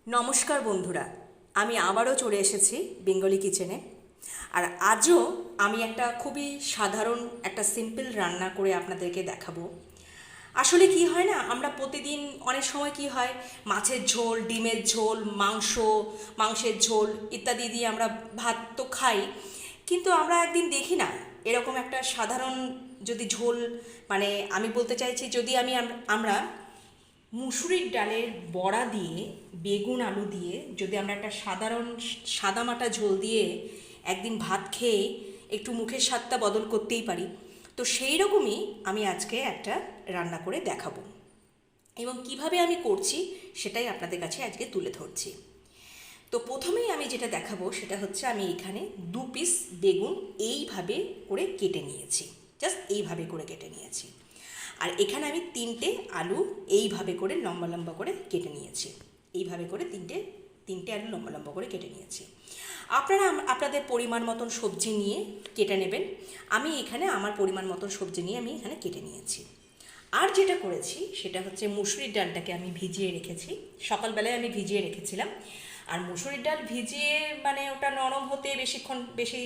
নমস্কার বন্ধুরা, আমি আবারও চলে এসেছি বেঙ্গলি কিচেনে। আর আজও আমি একটা খুবই সাধারণ একটা সিম্পল রান্না করে আপনাদেরকে দেখাবো। আসলে কি হয় না, আমরা প্রতিদিন অনেক সময় কি হয়, মাছের ঝোল, ডিমের ঝোল, মাংসের ঝোল ইত্যাদি দিয়ে আমরা ভাত তো খাই, কিন্তু আমরা একদিন দেখি না এরকম একটা সাধারণ যদি ঝোল, মানে আমি বলতে চাইছি যদি আমরা মুসুরির ডালের বড়া দিয়ে, বেগুন আলু দিয়ে যদি আমরা একটা সাধারণ সাদামাটা ঝোল দিয়ে একদিন ভাত খেয়ে একটু মুখের স্বাদটা বদল করতেই পারি, তো সেই রকমই আমি আজকে একটা রান্না করে দেখাবো এবং কিভাবে আমি করছি সেটাই আপনাদের কাছে আজকে তুলে ধরছি। তো প্রথমেই আমি যেটা দেখাবো সেটা হচ্ছে আমি এখানে 2 পিস বেগুন এইভাবে করে কেটে নিয়েছি, জাস্ট এইভাবে করে কেটে নিয়েছি। আর এখানে আমি 3টে আলু এইভাবে করে লম্বা লম্বা করে কেটে নিয়েছি, এইভাবে করে তিনটে আলু লম্বা লম্বা করে কেটে নিয়েছি। আপনারা আপনাদের পরিমাণ মতন সবজি নিয়ে কেটে নেবেন। আমি এখানে আমার পরিমাণ মতন সবজি নিয়ে আমি এখানে কেটে নিয়েছি। আর যেটা করেছি সেটা হচ্ছে মুসুরির ডালটাকে আমি ভিজিয়ে রেখেছি, সকালবেলায় আমি ভিজিয়ে রেখেছিলাম। আর মুসুরির ডাল ভিজিয়ে মানে ওটা নরম হতে বেশি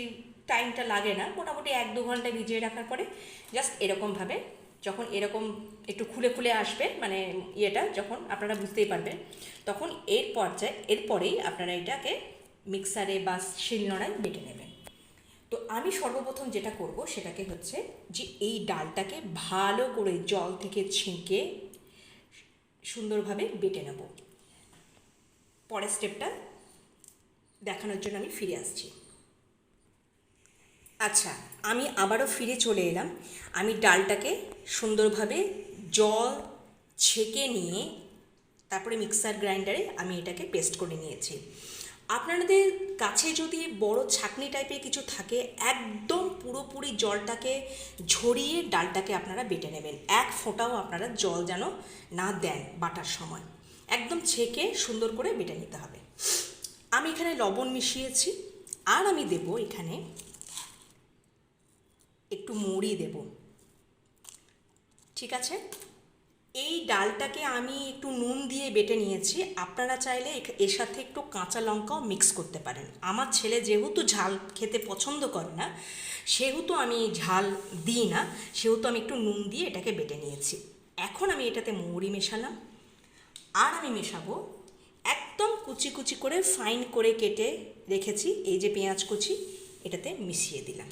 টাইমটা লাগে না, মোটামুটি 1-2 ঘন্টা ভিজিয়ে রাখার পরে জাস্ট এরকমভাবে যখন এরকম একটু খুলে খুলে আসবে, মানে ইয়েটা যখন আপনারা বুঝতেই পারবেন, তখন এরপরেই আপনারা এটাকে মিক্সারে বা শিলনোড়ায় বেটে নেবেন। তো আমি সর্বপ্রথম যেটা করব সেটাকে হচ্ছে যে এই ডালটাকে ভালো করে জল থেকে ছেঁকে সুন্দরভাবে বেটে নেব। পরের স্টেপটা দেখানোর জন্য আমি ফিরে আসছি। আচ্ছা, আমি আবারও ফিরে চলে এলাম। আমি ডালটাকে সুন্দরভাবে জল ছেঁকে নিয়ে তারপরে মিক্সার গ্রাইন্ডারে আমি এটাকে পেস্ট করে নিয়েছি। আপনাদের কাছে যদি বড় ছাঁকনি টাইপের কিছু থাকে, একদম পুরোপুরি জলটাকে ঝরিয়ে ডালটাকে আপনারা বেটে নেবেন। এক ফোঁটাও আপনারা জল যেন না দেন বাটার সময়, একদম ছেঁকে সুন্দর করে বেটে নিতে হবে। আমি এখানে লবণ মিশিয়েছি, আর আমি দেব এখানে একটু মৌরি দেব। ঠিক আছে, এই ডালটাকে আমি একটু নুন দিয়ে বেটে নিয়েছি। আপনারা চাইলে এর সাথে একটু কাঁচা লঙ্কাও মিক্স করতে পারেন। আমার ছেলে যেহেতু ঝাল খেতে পছন্দ করে না, সেহেতু আমি ঝাল দিই না, সেহেতু আমি একটু নুন দিয়ে এটাকে বেটে নিয়েছি। এখন আমি এটাতে মৌরি মেশালাম, আর আমি মেশাবো একদম কুচি কুচি করে ফাইন করে কেটে রেখেছি এই যে পেঁয়াজ কুচি, এটাতে মিশিয়ে দিলাম।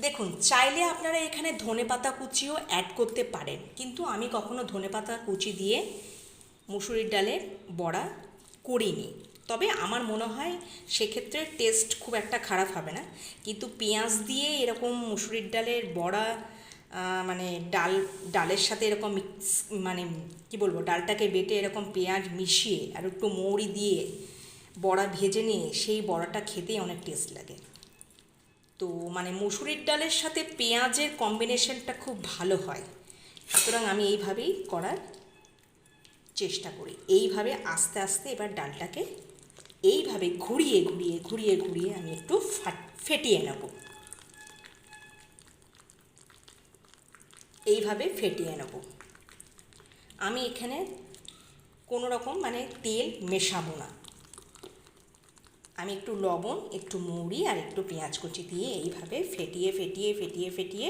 দেখুন, চাইলে আপনারা এখানে ধনেপাতা কুচিও অ্যাড করতে পারেন, কিন্তু আমি কখনো ধনেপাতা কুচি দিয়ে মুসুরির ডালের বড়া করিনি। তবে আমার মনে হয় সেক্ষেত্রে টেস্ট খুব একটা খারাপ হবে না। কিন্তু পেঁয়াজ দিয়ে এরকম মুসুরির ডালের বড়া, মানে ডালের সাথে এরকম মিক্স, মানে কি বলবো, ডালটাকে বেটে এরকম পেঁয়াজ মিশিয়ে আর একটু মৌরি দিয়ে বড়া ভেজে নিয়ে সেই বড়াটা খেতেই অনেক টেস্ট লাগে। তো মানে মুসুরির ডালের সাথে পেঁয়াজের কম্বিনেশনটা খুব ভালো হয়, সুতরাং আমি এইভাবেই করার চেষ্টা করি। এইভাবে আস্তে আস্তে এবার ডালটাকে এইভাবে ঘুরিয়ে ঘুরিয়ে ঘুরিয়ে ঘুরিয়ে আমি একটু ফেটিয়ে নেব। এইভাবে ফেটিয়ে নেব। আমি এখানে কোনো রকম মানে তেল মেশাবো না। আমি একটু লবণ, একটু মৌরি আর একটু পেঁয়াজ কুচি দিয়ে এইভাবে ফেটিয়ে ফেটিয়ে ফেটিয়ে ফেটিয়ে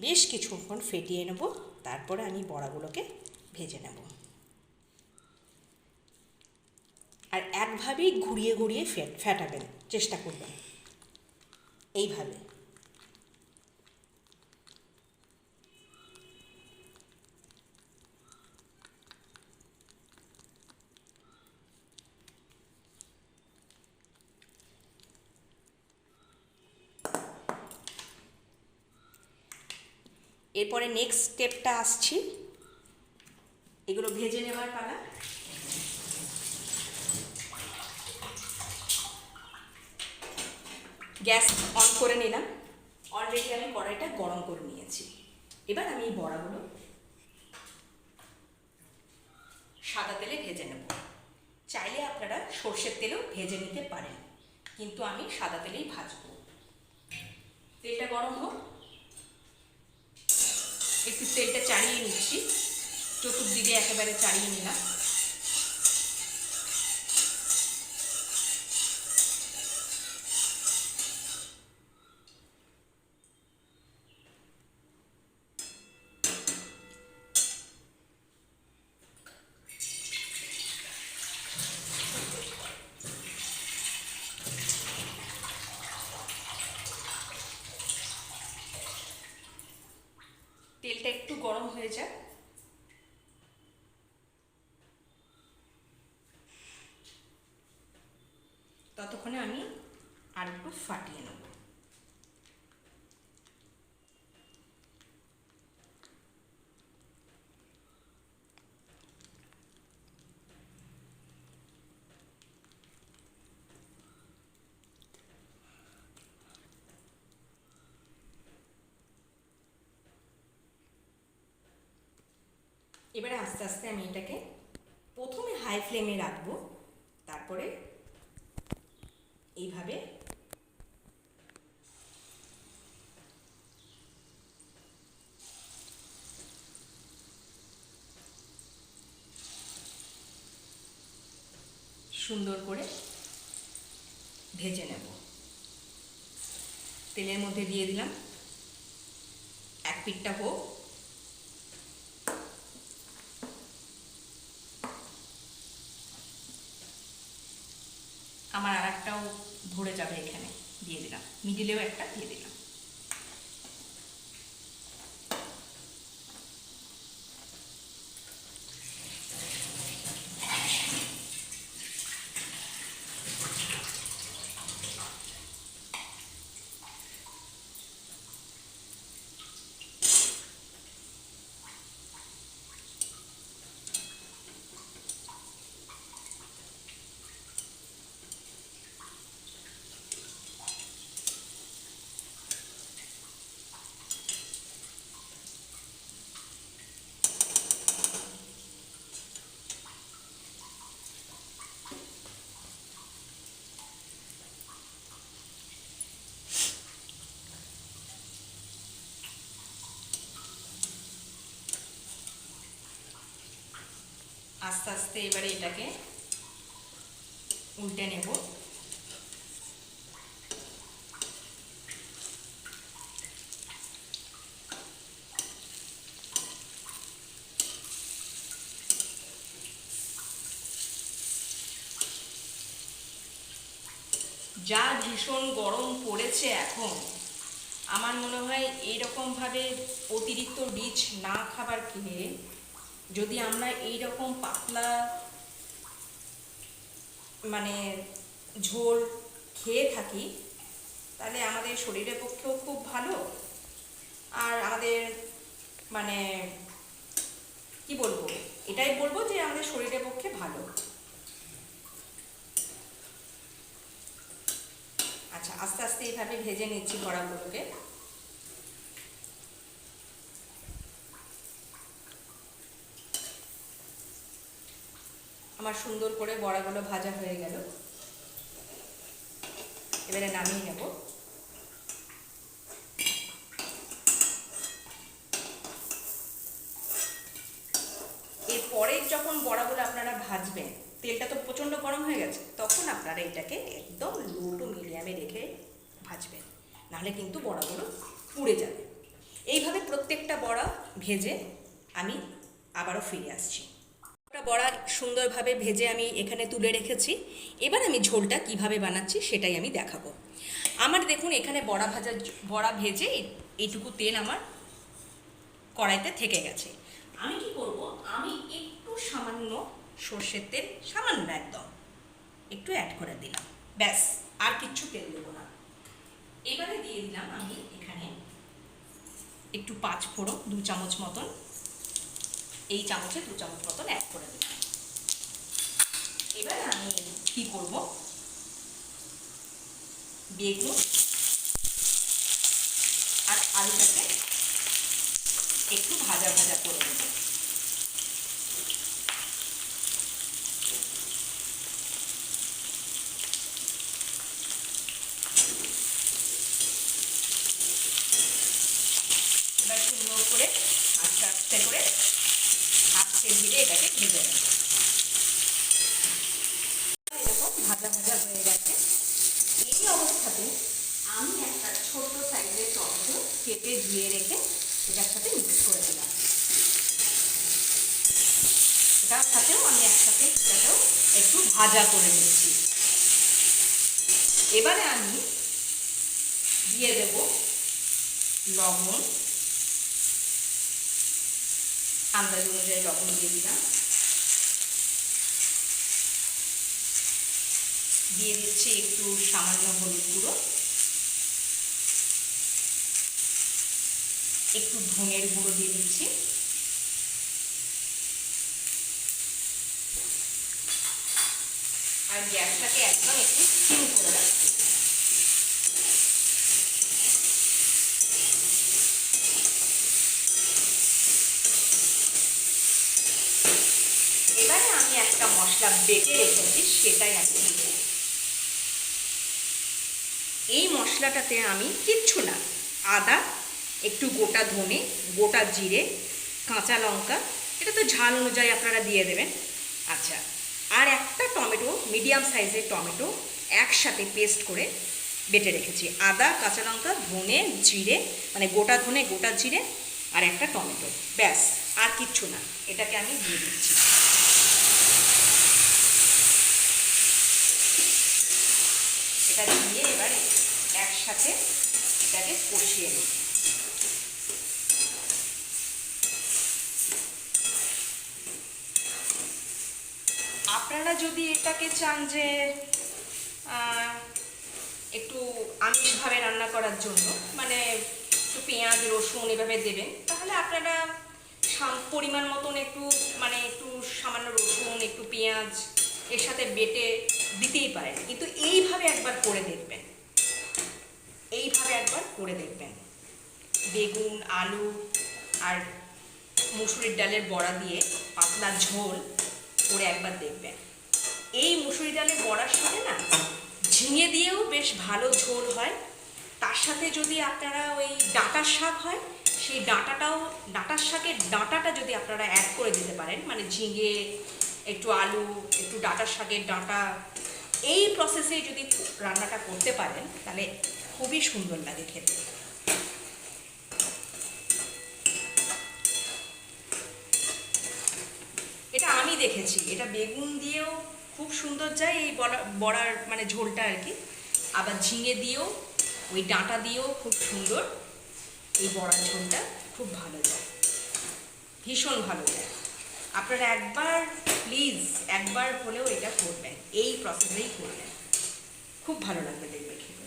বেশ কিছুক্ষণ ফেটিয়ে নেব। তারপরে আমি বড়াগুলোকে ভেজে নেব। আর একভাবেই ঘুরিয়ে ঘুরিয়ে ফেটাবেন, চেষ্টা করবেন এইভাবে। এরপরে নেক্সট স্টেপটা আসছি, এগুলো ভেজে নেওয়ার পালা। গ্যাস অন করে নিলাম, অলরেডি আমি কড়াইটা গরম করে নিয়েছি। এবার আমি এই বড়াগুলো সাদা তেলে ভেজে নেব। চাইলে আপনারা সর্ষের তেলেও ভেজে নিতে পারেন, কিন্তু আমি সাদা তেলেই ভাজবো। তেলটা গরম হোক। একটু তেলটা চাড়িয়ে নিচ্ছি, চতুর্দিকে একেবারে চাড়িয়ে নিলাম। তেলটা একটু গরম হয়ে যায়, ততক্ষণে আমি আর একটু ফাটিয়ে নেব। এবারে আস্তে আস্তে আমি এটাকে প্রথমে হাই ফ্লেমে রাখবো, তারপরে এইভাবে সুন্দর করে ভেজে নেব। তেলের মধ্যে দিয়ে দিলাম, এক পিঠটা হোক, আমার আর একটাও ধরে যাবে, এখানে দিয়ে দিলাম, মিডিলেও একটা দিয়ে দিলাম। আস্তে আস্তে এবারে এটাকে উল্টে নেব। যা ভীষণ গরম পড়েছে এখন, আমার মনে হয় এইরকমভাবে অতিরিক্ত রিচ না খাবার খেয়ে যদি আমরা এইরকম পাতলা মানে ঝোল খেয়ে থাকি, তাহলে আমাদের শরীরের পক্ষেও খুব ভালো, আর আমাদের মানে কি বলবো, এটাই বলবো যে আমাদের শরীরের পক্ষে ভালো। আচ্ছা, আস্তে আস্তে এইভাবে ভেজে নিচ্ছি বড়াগুলোকে। আমার সুন্দর করে বড়াগুলো ভাজা হয়ে গেল, এবারে নামিয়ে নেব। এরপরে যখন বড়াগুলো আপনারা ভাজবেন, তেলটা তো প্রচণ্ড গরম হয়ে গেছে, তখন আপনারা এটাকে একদম লো টু মিডিয়ামে রেখে ভাজবেন, নাহলে কিন্তু বড়াগুলো পুড়ে যাবে। এইভাবে প্রত্যেকটা বড়া ভেজে আমি আবারও ফিরে আসছি। একটা বড়া সুন্দরভাবে ভেজে আমি এখানে তুলে রেখেছি। এবার আমি ঝোলটা কিভাবে বানাচ্ছি সেটাই আমি দেখাবো। আমার দেখুন এখানে বড়া ভেজে এইটুকু তেল আমার কড়াইতে থেকে গেছে। আমি কি করব, আমি একটু সামান্য সর্ষের তেল, সামান্য একদম একটু অ্যাড করে দিলাম, ব্যাস, আর কিচ্ছু তেল দেবো না। এবারে দিয়ে দিলাম আমি এখানে একটু 5 ফোড়ন, 2 চামচ মতন, এই চামচে 2 চামচ মতন অ্যাড করে দিলাম। এবার আমি কি করব, বেগুন আর আলুটাকে একটু ভাজা ভাজা করে দেব। এবার সুন্দর করে আস্তে আস্তে করে আস্তে ধীরে এটাকে ভেজে নেব। এরকম ভাজা ভাজা হয়ে গেছে। এই অবস্থাতে আমি একটা ছোট সাইজের টমেটো কেটে ধুয়ে রেখে এটার সাথে মিক্স করে দিলাম। এটার সাথেও আমি একসাথে এটাকেও একটু ভাজা করে নিচ্ছি। এবারে আমি দিয়ে দেব লবণ, আন্দাজ অনুযায়ী লবণ দিয়ে দিলাম। দিয়ে দিচ্ছি একটু সামান্য হলুদ গুঁড়ো, একটু ধনের গুঁড়ো দিয়ে দিচ্ছি, আর গ্যাসটাকে একদম একটু সিম করে রাখছি। এবারে আমি একটা মশলা বেটে রেখেছি, সেটাই আমি দেব। এই মশলাটাতে আমি কিচ্ছু না, আদা, একটু গোটা ধনে, গোটা জিরে, কাঁচা লঙ্কা, এটা তো ঝাল অনুযায়ী আপনারা দিয়ে দেবেন। আচ্ছা, আর একটা টমেটো, মিডিয়াম সাইজের টমেটো একসাথে পেস্ট করে বেটে রেখেছি। আদা, কাঁচা লঙ্কা, ধনে, জিরে, মানে গোটা ধনে, গোটা জিরে, আর একটা টমেটো, ব্যাস, আর কিচ্ছু না। এটাকে আমি দিয়ে দিচ্ছি। এটা দিয়ে এবারে একসাথে এটাকে কষিয়ে নিই। আপনারা যদি এটাকে চান যে একটু আমিষভাবে রান্না করার জন্য, মানে একটু পেঁয়াজ রসুন এভাবে দেবেন, তাহলে আপনারা পরিমাণ মতন একটু, মানে একটু সামান্য রসুন, একটু পেঁয়াজ এর সাথে বেটে দিতেই পারেন। কিন্তু এইভাবে একবার করে দেখবেন, এইভাবে একবার করে দেখবেন। বেগুন, আলু আর মুসুরির ডালের বড়া দিয়ে পাতলা ঝোল করে একবার দেখবেন। এই মুসুরি ডালের বড়ার সাথে না ঝিঙে দিয়েও বেশ ভালো ঝোল হয়। তার সাথে যদি আপনারা ওই ডাঁটার শাক হয়, সেই ডাঁটার শাকের ডাঁটাটা যদি আপনারা অ্যাড করে দিতে পারেন, মানে ঝিঙে, একটু আলু, একটু ডাঁটার শাকের ডাঁটা, এই প্রসেসে যদি রান্নাটা করতে পারেন তাহলে খুবই সুন্দর লাগে খেতে। এটা আমি দেখেছি, এটা বেগুন দিয়েও খুব সুন্দর যায় এই বড়ার মানে ঝোলটা আর কি। আবার ঝিঙে দিয়েও, ওই ডাঁটা দিয়েও খুব সুন্দর এই বড়ার ঝোলটা খুব ভালো যায়, ভীষণ ভালো যায়। আপনারা একবার প্লিজ একবার হলেও এটা করবেন, এই প্রসেসেই করবেন, খুব ভালো লাগবে দেখবে খেতে।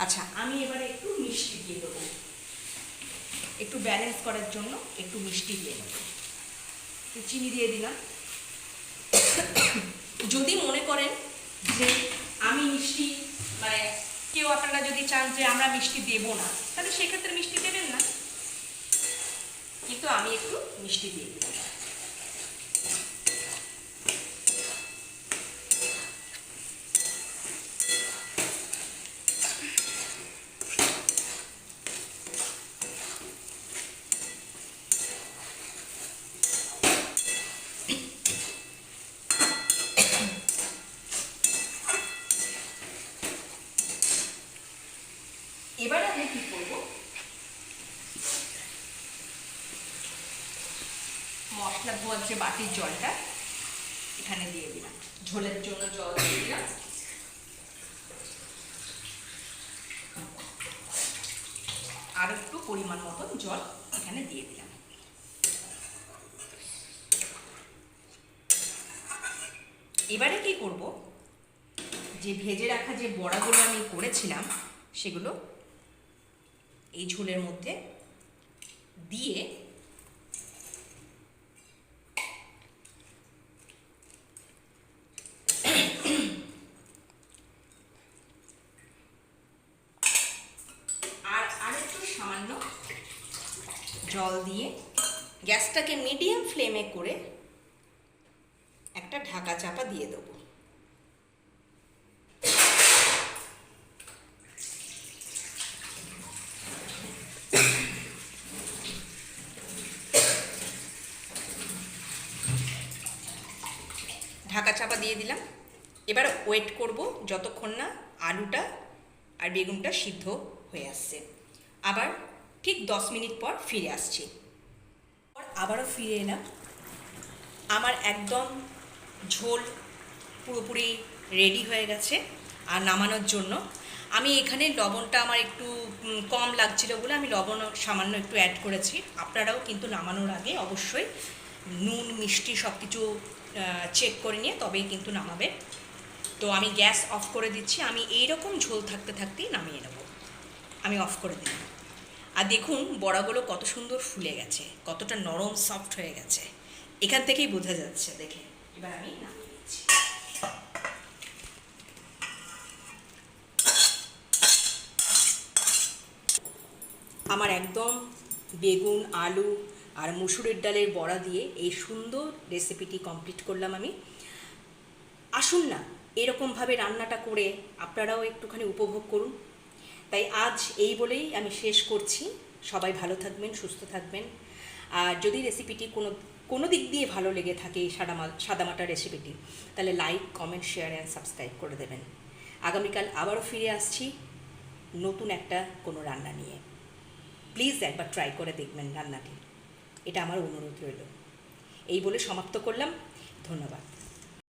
আচ্ছা, আমি এবারে একটু মিষ্টি দিয়ে দেবো, একটু ব্যালেন্স করার জন্য একটু মিষ্টি দিয়ে দেবো। একটু চিনি দিয়ে দিলাম। যদি মনে করেন যে আমি মিষ্টি, মানে কেউ আপনারা যদি চান যে আমরা মিষ্টি দেব না, তাহলে সেক্ষেত্রে মিষ্টি দেবেন না, কিন্তু আমি একটু মিষ্টি দিয়ে দিলাম। এবার আমি কি করব, মশলা ধোয়ার যে বাটির জলটা এখানে দিয়ে দিলাম, ঝোলের জন্য জল দিয়ে দিলাম। আর একটু পরিমাণ মতন জল এখানে দিয়ে দিলাম। এবারে কি করব, যে ভেজে রাখা যে বড়াগুলো আমি করেছিলাম সেগুলো এই ঝোলের মধ্যে দিয়ে আর একটু সামান্য জল দিয়ে গ্যাসটাকে মিডিয়াম ফ্লেমে করে একটা ঢাকা চাপা দিয়ে দেবো। ঢাকা চাপা দিয়ে দিলাম। এবার ওয়েট করব যতক্ষণ না আলুটা আর বেগুনটা সিদ্ধ হয়ে আসছে। আবার ঠিক 10 মিনিট পর ফিরে আসছি। আবারও ফিরে এলাম। আমার একদম ঝোল পুরোপুরি রেডি হয়ে গেছে আর নামানোর জন্য। আমি এখানে লবণটা আমার একটু কম লাগছিল বলে আমি লবণ সামান্য একটু অ্যাড করেছি। আপনারাও কিন্তু নামানোর আগে অবশ্যই নুন মিষ্টি সব কিছু চেক করে নিয়ে তবেই কিন্তু নামাবে। তো আমি গ্যাস অফ করে দিচ্ছি। আমি এইরকম ঝোল থাকতে থাকতেই নামিয়ে নেব। আমি অফ করে দিলাম। আর দেখুন বড়াগুলো কত সুন্দর ফুলে গেছে, কতটা নরম সফট হয়ে গেছে, এখান থেকেই বোঝা যাচ্ছে। দেখে এবার আমি নামিয়ে নিচ্ছি। আমার একদম বেগুন আলু আর মুসুরের ডালের বড়া দিয়ে এই সুন্দর রেসিপিটি কমপ্লিট করলাম আমি। আসুন না এরকমভাবে রান্নাটা করে আপনারাও একটুখানি উপভোগ করুন। তাই আজ এই বলেই আমি শেষ করছি। সবাই ভালো থাকবেন, সুস্থ থাকবেন। আর যদি রেসিপিটি কোনো দিক দিয়ে ভালো লেগে থাকে এই সাদামাটা রেসিপিটি, তাহলে like comment share and subscribe করে দেবেন। আগামীকাল আবারও ফিরে আসছি নতুন একটা কোনো রান্না নিয়ে। প্লিজ একবার ট্রাই করে দেখবেন রান্নাটি, এটা আমার অনুরোধ রইল। এই বলে সমাপ্ত করলাম। ধন্যবাদ।